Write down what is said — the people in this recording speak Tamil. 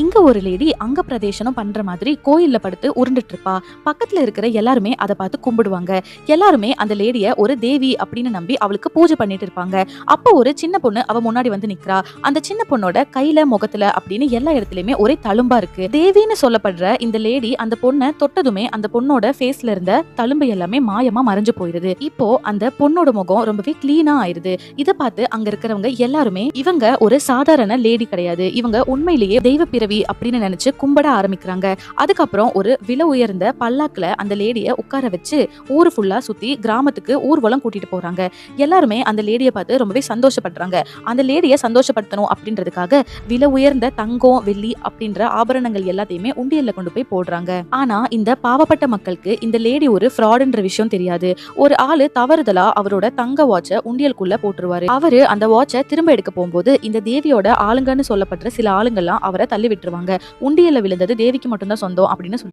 இங்க ஒரு லேடி அங்க பிரதேசனம் பண்ற மாதிரி கோயில்ல படுத்து உருண்டுட்டு இருப்பா. பக்கத்துல இருக்கிற எல்லாருமே அதை பார்த்து கும்பிடுவாங்க. எல்லாருமே அந்த லேடிய ஒரு தேவி அப்படின்னு நம்பி அவளுக்கு பூஜை பண்ணிட்டு இருப்பாங்க. அப்போ ஒரு சின்ன பொண்ணு அவ முன்னாடி வந்து நிக்கிறா. அந்த சின்ன பொண்ணோட கையில முகத்துல அப்படின்னு எல்லா இடத்துலயுமே ஒரே தழும்பா இருக்கு. தேவின்னு சொல்லப்படுற இந்த லேடி அந்த பொண்ணை தொட்டதுமே அந்த பொண்ணோட ஃபேஸ்ல இருந்த தழும்பு எல்லாமே மாயமா மறைஞ்சு போயிருது. இப்போ அந்த பொண்ணோட முகம் ரொம்பவே கிளீனா ஆயிருது. இதை பார்த்து அங்க இருக்கிறவங்க எல்லாருமே இவங்க ஒரு சாதாரண லேடி கிடையாது, இவங்க உண்மையிலேயே தெய்வ பிறவி அப்படின்னு நினைச்சு கும்பிட ஆரம்பிக்கிறாங்க. அதுக்கப்புறம் ஒரு விலை உயர்ந்த பல்லாக்குல அந்த லேடிய உட்கார வச்சு ஊரு ஃபுல்லா சுத்தி கிராமத்துக்கு ஊர்வலம் கூட்டிட்டு போறாங்க. எல்லாருமே அந்த லேடிய பார்த்து ரொம்பவே சந்தோஷப்படுறாங்க. அந்த லேடிய சந்தோஷப்படுத்தணும் அப்படின்றதுக்காக விலை உயர்ந்த தங்கம் வெள்ளி அப்படின்ற ஆபரணங்கள் எல்லாத்தையுமே உண்டியல்ல கொண்டு போய் போடுறாங்க. ஆனா இந்த பாவப்பட்ட மக்களுக்கு இந்த லேடி ஒரு ஃப்ராடுன்ற விஷயம் தெரியாது. ஒரு ஆளு தவறுதலா அவரோட தங்க வாட்ச உண்டியலுக்குள்ள போட்டுருவாரு. அவரு அந்த வாட்ச திரும்ப எடுக்க போகும்போது இந்த தேவியோட ஆளுங்கன்னு சொல்லப்படுற சில ஆளுங்கெல்லாம் அவரை தள்ளி விட்டுருவாங்க. உண்டியல்ல விழுந்தது தேவிக்கு மட்டும்தான் சொந்தம் அப்படின்னு